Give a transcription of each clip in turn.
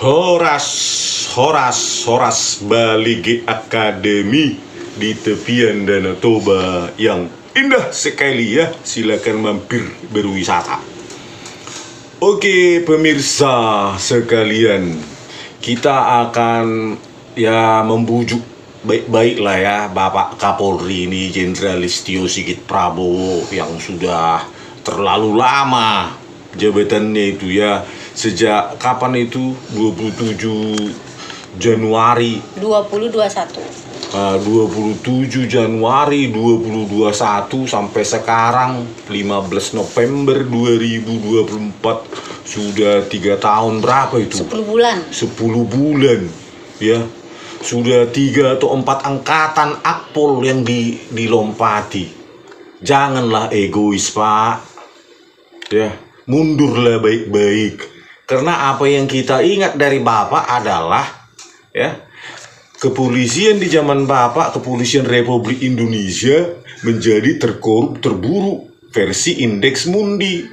Horas, Horas Balige Akademi di tepian Danau Toba yang indah sekali ya. Silakan mampir berwisata. Oke pemirsa sekalian, kita akan membujuk baik-baik lah ya Bapak Kapolri ini, Jenderal Listio Sigit Prabowo, yang sudah terlalu lama jabatannya itu ya. Sejak kapan itu? 27 Januari 2021. 27 Januari 2021 sampai sekarang 15 November 2024. Sudah 3 tahun berapa itu? 10 bulan. 10 bulan ya. Sudah 3 atau 4 angkatan Akpol yang dilompati. Janganlah egois Pak ya, mundurlah baik-baik. Karena apa yang kita ingat dari Bapak adalah ya, kepolisian di zaman Bapak, Kepolisian Republik Indonesia menjadi terkorup terburuk versi Indeks Mundi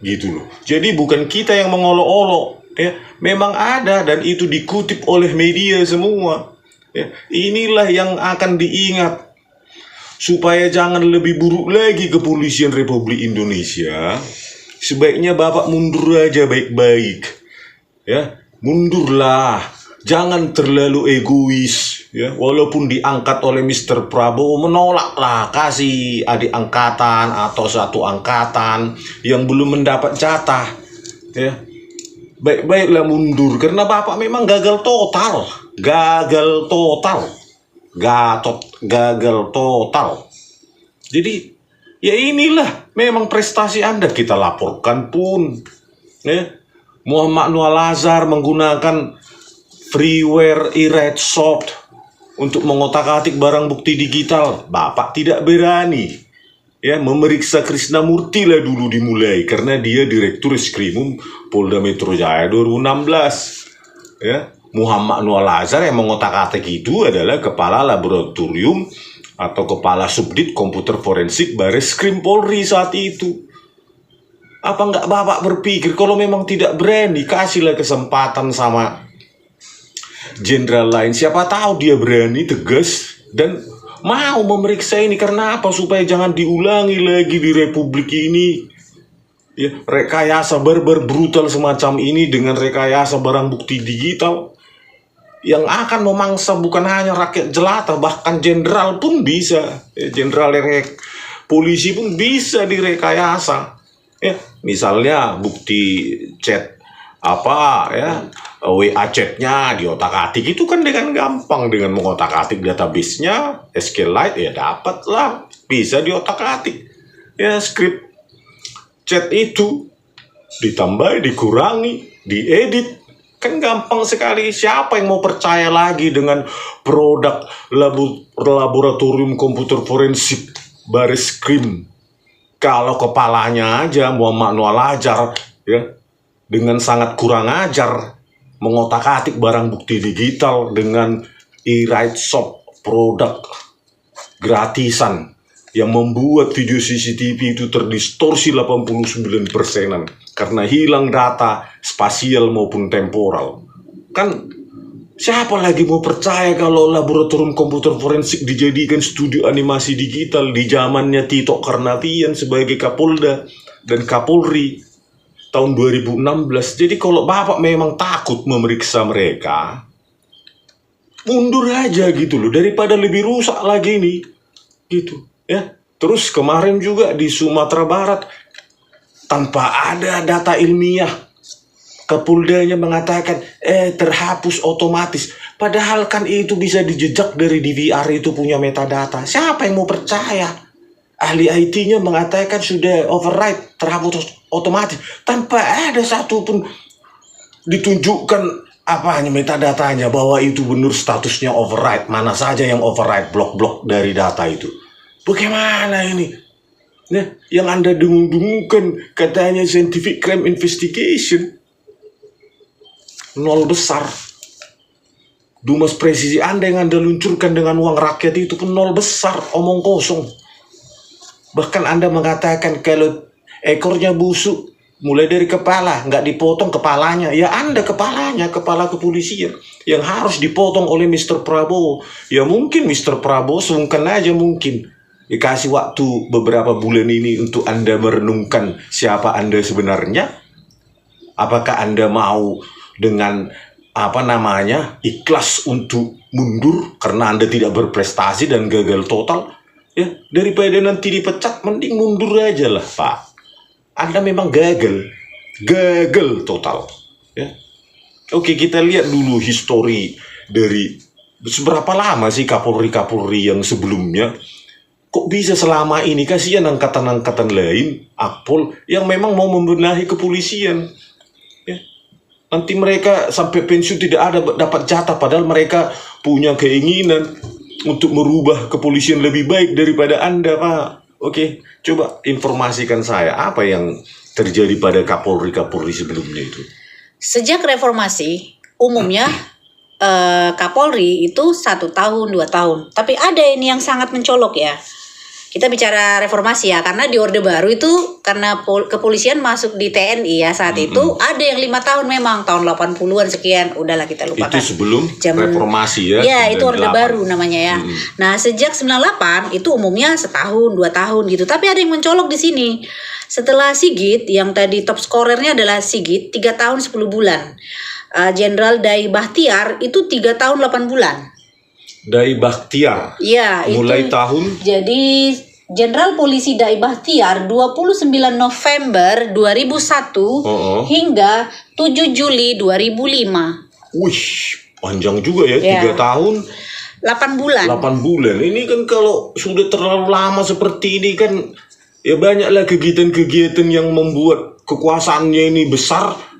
gitu loh. Jadi bukan kita yang mengolok-olok ya, memang ada dan itu dikutip oleh media semua ya. Inilah yang akan diingat supaya jangan lebih buruk lagi Kepolisian Republik Indonesia. Sebaiknya Bapak mundur aja baik-baik ya, mundurlah, jangan terlalu egois ya. Walaupun diangkat oleh Mr. Prabowo, menolaklah, kasih adik angkatan atau satu angkatan yang belum mendapat jatah ya. Baik-baiklah mundur, karena Bapak memang gagal total. Jadi ya inilah memang prestasi Anda, kita laporkan pun ya. Muhammad Noah Lazar menggunakan freeware e-ride soft untuk mengotak-atik barang bukti digital. Bapak tidak berani ya memeriksa Krisnamurti lah dulu dimulai, karena dia Direktur Reskrimum Polda Metro Jaya 2016 ya. Muhammad Noah Lazar yang mengotak-atik itu adalah kepala laboratorium atau kepala subdit komputer forensik Bareskrim Polri saat itu. Apa enggak Bapak berpikir kalau memang tidak berani, kasihlah kesempatan sama jenderal lain, siapa tahu dia berani, tegas, dan mau memeriksa ini. Karena apa? Supaya jangan diulangi lagi di Republik ini ya, rekayasa barbar brutal semacam ini dengan rekayasa barang bukti digital yang akan memangsa bukan hanya rakyat jelata, bahkan jenderal pun bisa ya, jenderal polisi pun bisa direkayasa ya. Misalnya bukti chat apa ya, WA chatnya diotak-atik itu kan dengan gampang, dengan mengotak-atik database-nya SQLite ya dapatlah, bisa diotak-atik ya. Script chat itu ditambah, dikurangi, diedit, kan gampang sekali. Siapa yang mau percaya lagi dengan produk laboratorium komputer forensik Bareskrim kalau kepalanya aja Muhammad Noah Lazar ya dengan sangat kurang ajar mengotak-atik barang bukti digital dengan e-ride shop, produk gratisan yang membuat video CCTV itu terdistorsi 89%-an karena hilang data spasial maupun temporal. Kan siapa lagi mau percaya kalau laboratorium komputer forensik dijadikan studio animasi digital di zamannya Tito Karnavian sebagai Kapolda dan Kapolri tahun 2016. Jadi kalau Bapak memang takut memeriksa mereka, mundur aja gitu loh, daripada lebih rusak lagi nih gitu ya. Terus kemarin juga di Sumatera Barat tanpa ada data ilmiah, Kapoldanya mengatakan terhapus otomatis, padahal kan itu bisa dijejak dari DVR, itu punya metadata. Siapa yang mau percaya? Ahli IT-nya mengatakan sudah override, terhapus otomatis, tanpa ada satupun ditunjukkan apanya metadatanya bahwa itu benar statusnya override. Mana saja yang override, blok-blok dari data itu. Bagaimana ini? Nah, yang Anda dengung-dengungkan katanya scientific crime investigation, nol besar. Dumas presisi Anda yang Anda luncurkan dengan uang rakyat itu pun nol besar, omong kosong. Bahkan Anda mengatakan kalau ekornya busuk mulai dari kepala, nggak dipotong kepalanya. Ya Anda kepalanya, kepala kepolisian yang harus dipotong oleh Mr. Prabowo. Ya mungkin Mr. Prabowo sungkan aja mungkin. Dikasih waktu beberapa bulan ini untuk Anda merenungkan siapa Anda sebenarnya. Apakah Anda mau dengan ikhlas untuk mundur karena Anda tidak berprestasi dan gagal total? Ya, daripada nanti dipecat, mending mundur aja lah, Pak. Anda memang gagal total. Ya. Oke, kita lihat dulu histori dari seberapa lama sih Kapolri yang sebelumnya. Kok bisa selama ini? Kasihan angkatan-angkatan lain, Akpol, yang memang mau membenahi kepolisian. Ya. Nanti mereka sampai pensiun tidak ada dapat jatah, padahal mereka punya keinginan untuk merubah kepolisian lebih baik daripada Anda, Pak. Oke, coba informasikan saya apa yang terjadi pada Kapolri sebelumnya itu. Sejak reformasi, umumnya Kapolri itu 1 tahun, 2 tahun. Tapi ada ini yang sangat mencolok ya. Kita bicara reformasi ya, karena di Orde Baru itu karena kepolisian masuk di TNI ya saat itu ada yang 5 tahun memang tahun 80-an sekian, udahlah kita lupakan. Itu sebelum reformasi ya. Ya, itu Orde Baru namanya ya. Nah, sejak 98 itu umumnya 1 tahun, 2 tahun gitu. Tapi ada yang mencolok di sini. Setelah Sigit, yang tadi top scorernya adalah Sigit 3 tahun 10 bulan. Jenderal Dai Bahtiar itu 3 tahun 8 bulan. Dai Bahtiar. Ya, mulai itu, tahun. Jadi Jenderal Polisi Dai Bahtiar 29 November 2001 hingga 7 Juli 2005. Wih, panjang juga ya, 3 tahun 8 bulan. 8 bulan. Ini kan kalau sudah terlalu lama seperti ini kan ya banyaklah kegiatan-kegiatan yang membuat kekuasaannya ini besar.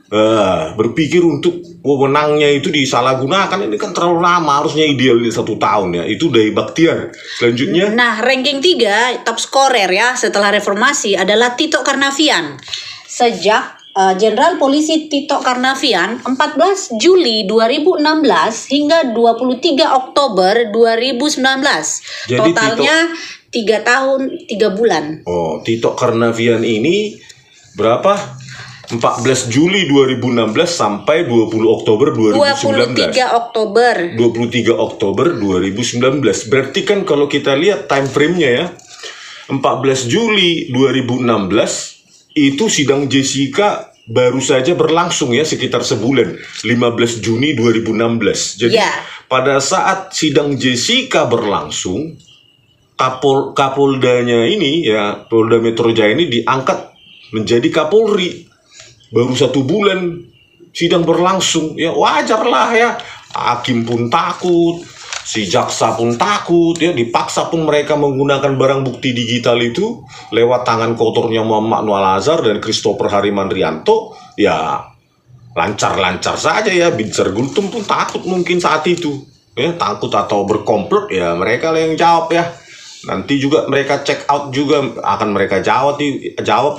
Berpikir untuk wewenangnya itu disalahgunakan. Ini kan terlalu lama, harusnya idealnya 1 tahun ya. Itu Dai Bahtiar. Selanjutnya, nah, ranking 3 top scorer ya setelah reformasi adalah Tito Karnavian. Sejak Jenderal Polisi Tito Karnavian 14 Juli 2016 hingga 23 Oktober 2019. Jadi totalnya 3 tahun 3 bulan. Oh, Tito Karnavian ini berapa? 14 Juli 2016 sampai 20 Oktober 2019. 23 Oktober. 23 Oktober 2019. Berarti kan kalau kita lihat time frame-nya ya, 14 Juli 2016 itu sidang Jessica baru saja berlangsung ya, sekitar sebulan, 15 Juni 2016. Jadi pada saat sidang Jessica berlangsung, Kapoldanya ini ya, Polda Metro Jaya ini diangkat menjadi Kapolri. Baru 1 bulan sidang berlangsung, ya wajar lah ya. Hakim pun takut, si jaksa pun takut ya. Dipaksa pun mereka menggunakan barang bukti digital itu lewat tangan kotornya Muhammad Nual Azhar dan Christopher Harimandrianto. Ya lancar-lancar saja ya. Binzer Gultom pun takut mungkin saat itu ya, takut atau berkomplot ya, mereka lah yang jawab ya. Nanti juga mereka check out juga akan mereka jawab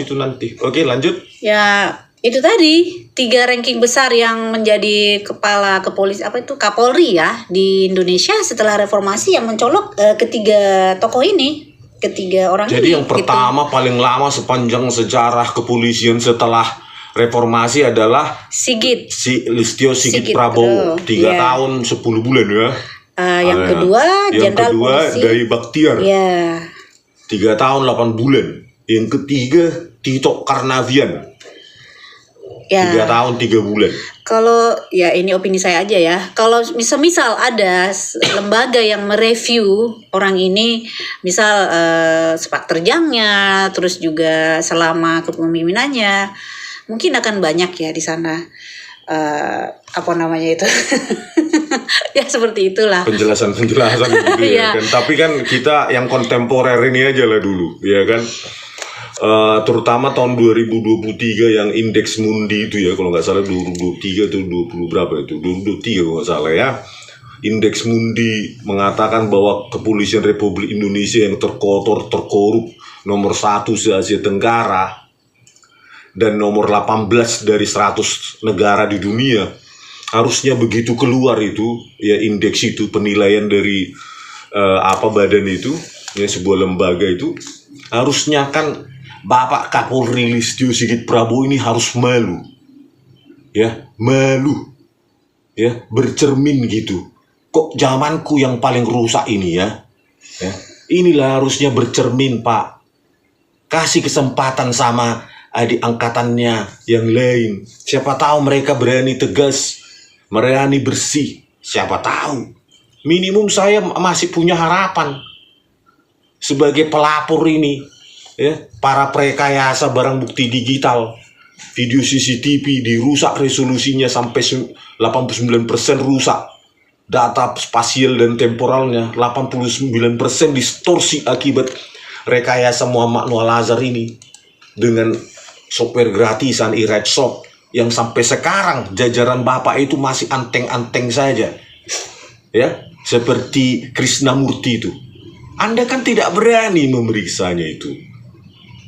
itu nanti. Oke, lanjut. Ya, itu tadi 3 ranking besar yang menjadi kepala Kapolri ya di Indonesia setelah reformasi yang mencolok ketiga tokoh ini, ketiga orang Jadi ini. Yang pertama paling lama sepanjang sejarah kepolisian setelah reformasi adalah Listio Sigit Prabowo 3 tahun 10 bulan ya. Yang kedua Jenderal Polisi Dai Bahtiar 3 tahun 8 bulan. Yang ketiga Tito Karnavian 3 tahun 3 bulan. Kalau ya ini opini saya aja ya. Kalau misal ada lembaga yang mereview orang ini, misal sepak terjangnya, terus juga selama kepemimpinannya, mungkin akan banyak ya di sana. Ya seperti itulah. Penjelasan gitu ya kan. Tapi kan kita yang kontemporer ini aja lah dulu, ya kan. Terutama tahun 2023 yang indeks Mundi itu ya, kalau nggak salah 2023 atau 20 berapa itu, 2023 kalau nggak salah ya. Indeks Mundi mengatakan bahwa kepolisian Republik Indonesia yang terkotor, terkorup, nomor 1 se-Asia Tenggara dan nomor 18 dari 100 negara di dunia. Harusnya begitu keluar itu ya, indeks itu, penilaian dari badan itu ya, sebuah lembaga itu harusnya kan Bapak Kapolri Listio Sigit Prabowo ini harus malu. Ya, malu. Ya, bercermin gitu. Kok zamanku yang paling rusak ini ya? Ya, inilah harusnya bercermin, Pak. Kasih kesempatan sama adik angkatannya yang lain. Siapa tahu mereka berani tegas, berani bersih. Siapa tahu. Minimum saya masih punya harapan. Sebagai pelapor ini, ya, para prekayasa barang bukti digital, video CCTV dirusak resolusinya sampai 89% rusak. Data spasial dan temporalnya 89% distorsi akibat rekayasa Muhammad Noah Lazar ini dengan software gratisan iRedSoft yang sampai sekarang jajaran Bapak itu masih anteng-anteng saja. Ya, seperti Krishnamurti itu. Anda kan tidak berani memeriksanya itu.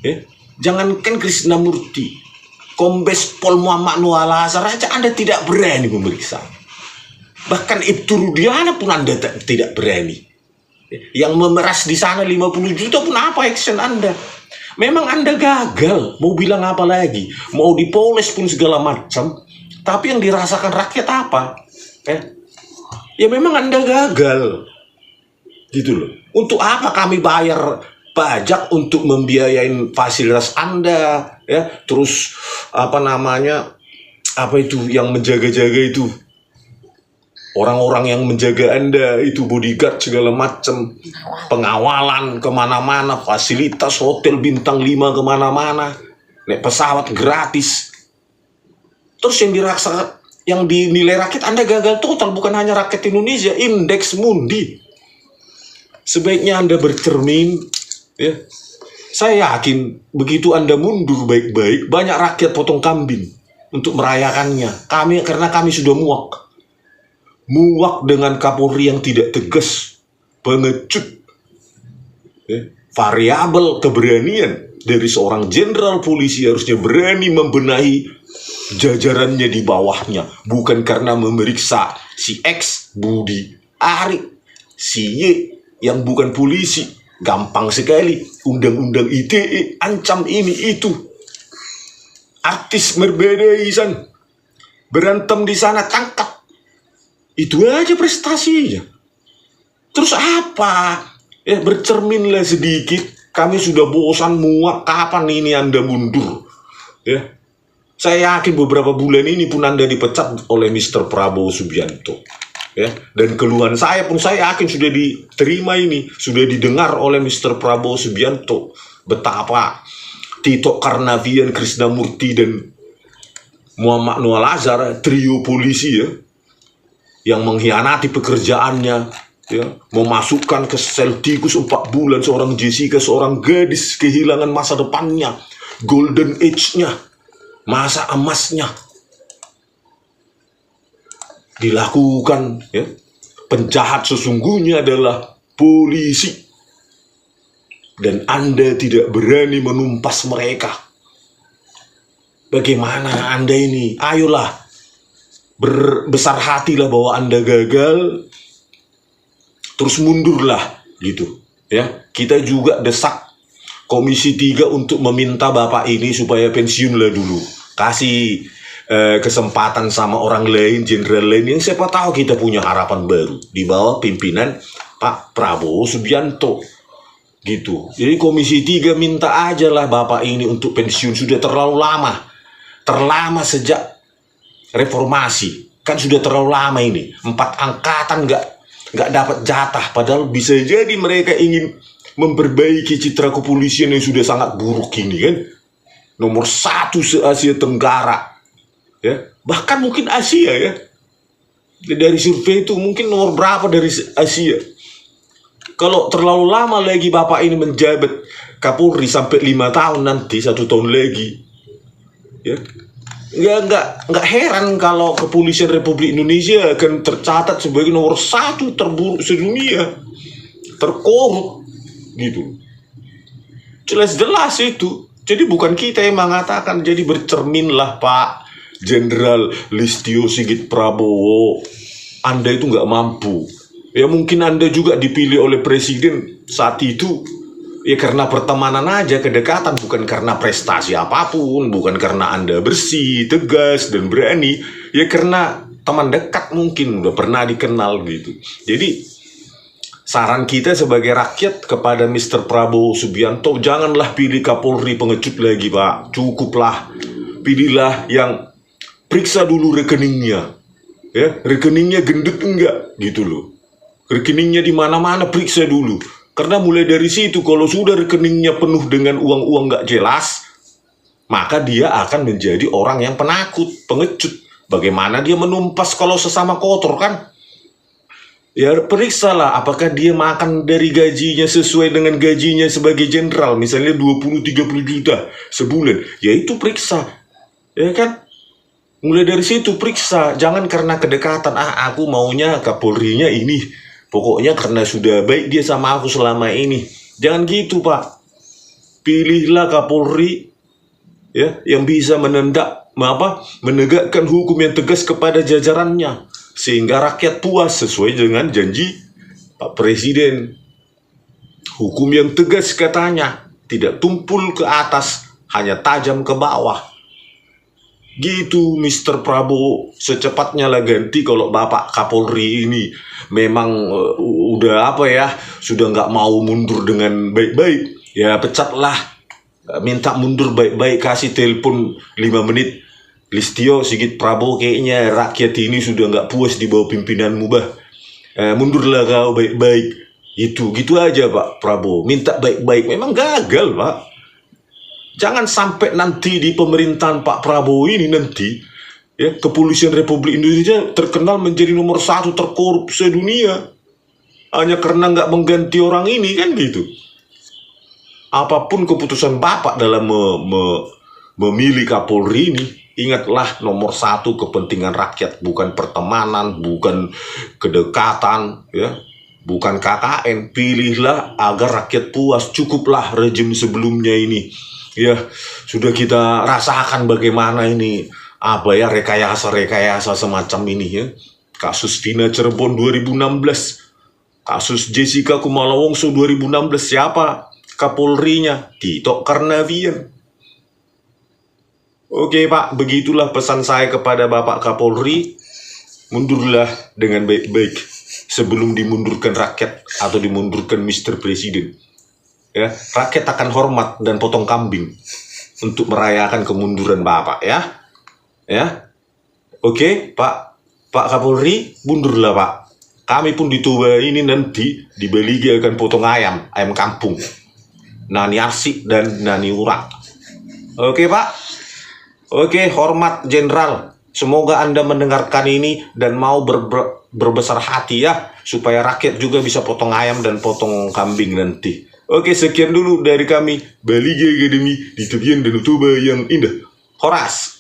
Ya, jangankan Krishnamurti, Kombes Pol Muhammad Noah Lazar aja Anda tidak berani memeriksa. Bahkan Ibtu Rudiana pun Anda tidak berani. Yang memeras di sana 50 juta pun apa action Anda? Memang Anda gagal. Mau bilang apa lagi? Mau dipoles pun segala macam. Tapi yang dirasakan rakyat apa? Ya memang Anda gagal. Gitu loh. Untuk apa kami bayar pajak untuk membiayain fasilitas Anda? Ya, terus apa itu yang menjaga-jaga itu? Orang-orang yang menjaga Anda itu bodyguard segala macam, pengawalan kemana-mana, fasilitas hotel bintang 5 kemana-mana, naik pesawat gratis. Terus yang dinilai rakyat Anda gagal total, bukan hanya rakyat Indonesia, indeks Mundi. Sebaiknya Anda bercermin, ya. Saya yakin begitu Anda mundur baik-baik, banyak rakyat potong kambing untuk merayakannya. Karena kami sudah muak dengan Kapolri yang tidak tegas, pengecut, ya. Variabel keberanian dari seorang jenderal polisi harusnya berani membenahi jajarannya di bawahnya, bukan karena memeriksa si X, Budi, Ari, si Y yang bukan polisi. Gampang sekali, undang-undang ITE ancam ini itu. Artis merbedaisan, berantem di sana tangkap. Itu aja prestasinya. Terus apa? Ya, bercerminlah sedikit. Kami sudah bosan, muak. Kapan ini Anda mundur? Ya, saya yakin beberapa bulan ini pun Anda dipecat oleh Mr. Prabowo Subianto. Ya, dan keluhan saya pun saya yakin sudah diterima ini, sudah didengar oleh Mr. Prabowo Subianto. Betapa Tito Karnavian, Krishnamurti dan Muhammad Noah Lazar, trio polisi ya, yang mengkhianati pekerjaannya, ya, memasukkan ke sel tikus 4 bulan seorang Jessica, seorang gadis kehilangan masa depannya, golden age-nya, masa emasnya, dilakukan. Ya. Penjahat sesungguhnya adalah polisi, dan Anda tidak berani menumpas mereka. Bagaimana Anda ini? Ayolah, berbesar hatilah bahwa Anda gagal, terus mundurlah gitu ya. Kita juga desak Komisi 3 untuk meminta Bapak ini supaya pensiunlah dulu, kasih kesempatan sama orang lain, jenderal lain yang siapa tahu kita punya harapan baru di bawah pimpinan Pak Prabowo Subianto gitu. Jadi Komisi 3 minta aja lah Bapak ini untuk pensiun, sudah terlalu lama sejak reformasi, kan sudah terlalu lama ini. 4 angkatan nggak dapat jatah, padahal bisa jadi mereka ingin memperbaiki citra kepolisian yang sudah sangat buruk ini kan. Nomor 1 se-Asia Tenggara, ya, bahkan mungkin Asia ya. Dari survei itu mungkin nomor berapa dari Asia. Kalau terlalu lama lagi Bapak ini menjabat Kapolri sampai 5 tahun nanti, 1 tahun lagi, ya. Nggak heran kalau kepolisian Republik Indonesia akan tercatat sebagai nomor 1 terburuk sedunia, terkorup gitu. Jelas-jelas itu. Jadi bukan kita yang mengatakan. Jadi bercerminlah Pak Jenderal Listio Sigit Prabowo, Anda itu nggak mampu. Ya mungkin Anda juga dipilih oleh presiden saat itu, Ya karena pertemanan aja, kedekatan, bukan karena prestasi apapun, bukan karena Anda bersih, tegas, dan berani. Ya karena teman dekat mungkin, udah pernah dikenal gitu. Jadi saran kita sebagai rakyat kepada Mr. Prabowo Subianto, janganlah pilih Kapolri pengecut lagi Pak. Cukuplah, pilihlah yang periksa dulu rekeningnya. Ya, rekeningnya gendut enggak gitu loh. Rekeningnya di mana-mana periksa dulu. Karena mulai dari situ, kalau sudah rekeningnya penuh dengan uang-uang nggak jelas, maka dia akan menjadi orang yang penakut, pengecut. Bagaimana dia menumpas kalau sesama kotor kan? Ya periksalah apakah dia makan dari gajinya sesuai dengan gajinya sebagai jenderal, misalnya 20-30 juta sebulan. Ya itu periksa, ya kan? Mulai dari situ periksa, jangan karena kedekatan, aku maunya Kapolrinya ini. Pokoknya karena sudah baik dia sama aku selama ini. Jangan gitu Pak. Pilihlah Kapolri ya yang bisa menegakkan hukum yang tegas kepada jajarannya sehingga rakyat puas sesuai dengan janji Pak Presiden. Hukum yang tegas katanya, tidak tumpul ke atas, hanya tajam ke bawah. Gitu Mr. Prabowo, secepatnya lah ganti kalau Bapak Kapolri ini memang udah sudah nggak mau mundur dengan baik-baik, ya pecatlah, minta mundur baik-baik, kasih telepon 5 menit, Listio Sigit Prabowo, kayaknya rakyat ini sudah nggak puas di bawah pimpinanmu mundurlah kau baik-baik, gitu aja Pak Prabowo, minta baik-baik, memang gagal Pak. Jangan sampai nanti di pemerintahan Pak Prabowo ini nanti, ya, Kepolisian Republik Indonesia terkenal menjadi nomor 1 terkorup sedunia. Hanya karena nggak mengganti orang ini, kan gitu. Apapun keputusan Bapak dalam memilih Kapolri ini, ingatlah nomor 1 kepentingan rakyat, bukan pertemanan, bukan kedekatan, ya. Bukan KKN. Pilihlah agar rakyat puas. Cukuplah rejim sebelumnya ini. Ya, sudah kita rasakan bagaimana ini rekayasa semacam ini ya. Kasus Vina Cirebon 2016, kasus Jessica Kumala Wongso 2016, siapa Kapolrinya? Tito Karnavian. Oke Pak, begitulah pesan saya kepada Bapak Kapolri. Mundurlah dengan baik-baik sebelum dimundurkan rakyat atau dimundurkan Mr. Presiden. Ya, rakyat akan hormat dan potong kambing untuk merayakan kemunduran Bapak ya. Ya. Oke, Pak Kapolri, mundurlah Pak. Kami pun di Toba ini nanti di Baligi akan potong ayam kampung. Nani arsik dan nani urat. Oke, Pak. Oke, hormat Jenderal. Semoga Anda mendengarkan ini dan mau berbesar hati ya, supaya rakyat juga bisa potong ayam dan potong kambing nanti. Oke, sekian dulu dari kami, Baligi Academy di tepian Danau Toba yang indah. Horas!